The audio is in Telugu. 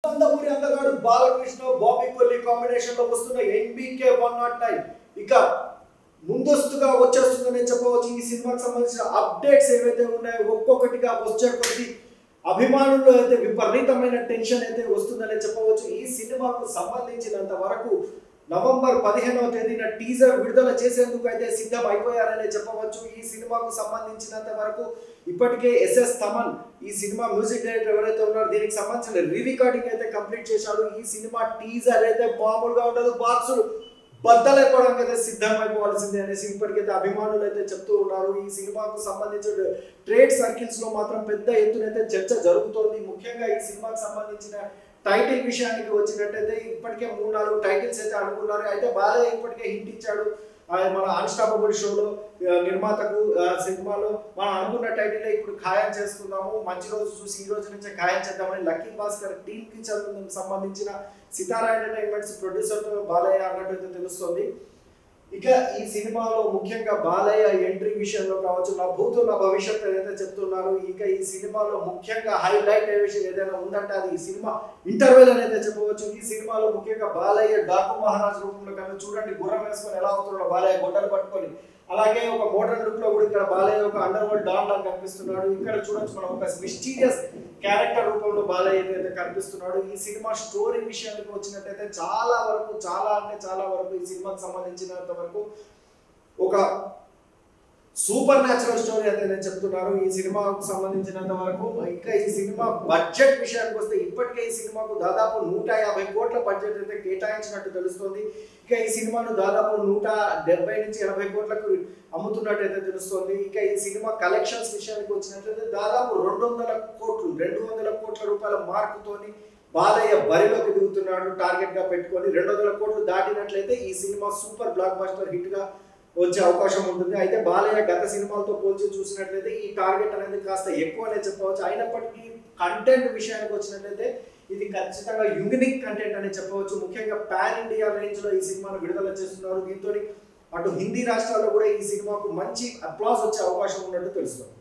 నందమూరి అందగాడు బాలకృష్ణ బాబీ కొల్లి కాంబినేషన్ లో వస్తున్న ఎన్బీకే 109 ఇక ముందస్తుగా వచ్చేస్తుందని చెప్పవచ్చు. ఈ సినిమాకి సంబంధించిన అప్డేట్స్ ఏవైతే ఉన్నాయో ఒక్కొక్కటిగా వచ్చే కొద్ది అభిమానుల్లో అయితే విపరీతమైన టెన్షన్ అయితే వస్తుందని చెప్పవచ్చు. ఈ సినిమాకు సంబంధించినంత వరకు నవంబర్ 15వ తేదీన టీజర్ విడుదల చేసేందుకు అయితే సిద్ధం అయిపోయారనే చెప్పవచ్చు. ఈ సినిమాకు సంబంధించినంత వరకు ఇప్పటికే ఎస్ఎస్ తమన్ ఈ సినిమా మ్యూజిక్ డైరెక్టర్ ఎవరైతే ఉన్నారో దీనికి సంబంధించిన రికార్డింగ్ అయితే కంప్లీట్ చేశాడు. ఈ సినిమా టీజర్ అయితే మామూలుగా ఉండదు, బాక్సులు బద్దలైపోవడానికి అయితే సిద్ధం అయిపోవాల్సిందే అనేసి ఇప్పటికైతే అభిమానులు అయితే చెప్తూ ఉన్నారు. ఈ సినిమాకు సంబంధించిన ట్రేడ్ సర్కిల్స్ లో మాత్రం పెద్ద ఎత్తునైతే చర్చ జరుగుతోంది. ముఖ్యంగా ఈ సినిమాకి సంబంధించిన టైటిల్ విషయానికి వచ్చినట్టయితే ఇప్పటికే 3-4 టైటిల్స్ అయితే అనుకున్నారు. అయితే బాలయ్య ఇప్పటికే హింట్ ఇచ్చాడు. మన అన్స్టాపబుల్ షోలో నిర్మాతకు సినిమాలో మనం అనుకున్న టైటిల్ ఇప్పుడు ఖాయం చేసుకుందాము, మంచి రోజు చూసి ఈ రోజు నుంచే ఖాయం చేద్దామని లక్కీ భాస్కర్ టీమ్కి సంబంధించిన సితారా ఎంటర్టైన్మెంట్స్ ప్రొడ్యూసర్తో బాలయ్య అన్నట్టు తెలుస్తుంది. ఇక ఈ సినిమాలో ముఖ్యంగా బాలయ్య ఎంట్రీ విషయంలో కావచ్చు, నా భూతో నా భవిష్యత్ ఏదైతే చెప్తున్నారు. ఇక ఈ సినిమాలో ముఖ్యంగా హైలైట్ ఏదైనా ఉందంటే అది ఈ సినిమా ఇంటర్వెల్ అనేది చెప్పవచ్చు. ఈ సినిమాలో ముఖ్యంగా బాలయ్య డాకు మహారాజ్ రూపంలో కానీ చూడండి, గుర్రం వేసుకొని ఎలా అవుతున్నాడు బాలయ్య గొడ్డలు పట్టుకొని. అలాగే ఒక మోడర్న్ లుక్ లో కూడా ఇక్కడ బాలయ్య ఒక అండర్ వరల్డ్ డాన్ లాగా కనిపిస్తున్నాడు. ఇక్కడ చూడొచ్చు మనం ఒక మిస్టీరియస్ క్యారెక్టర్ రూపంలో బాలయ్య అయితే కనిపిస్తున్నాడు. ఈ సినిమా స్టోరీ విషయానికి వచ్చినట్టయితే చాలా వరకు ఈ సినిమాకి సంబంధించినంత వరకు ఒక సూపర్ న్యాచురల్ స్టోరీ అయితే నేను చెప్తున్నారు. ఈ సినిమాకు సంబంధించినంత వరకు ఇంకా ఈ సినిమా బడ్జెట్ విషయానికి వస్తే ఇప్పటికే ఈ సినిమాకు దాదాపు 150 కోట్ల బడ్జెట్ అయితే కేటాయించినట్టు తెలుస్తుంది. ఇక ఈ సినిమాను దాదాపు 170 నుంచి 80 కోట్లకు అమ్ముతున్నట్టు అయితే తెలుస్తుంది. ఇక ఈ సినిమా కలెక్షన్స్ విషయానికి వచ్చినట్లయితే దాదాపు 200 కోట్ల రూపాయల మార్కుతోని బాలయ్య బరిలోకి దిగుతున్నాడు. టార్గెట్ గా పెట్టుకొని 200 కోట్లు దాటినట్లయితే ఈ cinema super block buster hit గా వచ్చే అవకాశం ఉంటుంది. అయితే బాలయ్య గత సినిమాలతో పోల్చి చూసినట్లయితే ఈ టార్గెట్ అనేది కాస్త ఎక్కువనే చెప్పవచ్చు. అయినప్పటికీ కంటెంట్ విషయానికి వచ్చినట్లయితే ఇది ఖచ్చితంగా యూనిక్ కంటెంట్ అని చెప్పవచ్చు. ముఖ్యంగా పాన్ ఇండియా రేంజ్ లో ఈ సినిమాను విడుదల చేస్తున్నారు. దీంతో అటు హిందీ రాష్ట్రాల్లో కూడా ఈ సినిమాకు మంచి అప్లాజ్ వచ్చే అవకాశం ఉన్నట్టు తెలుస్తుంది.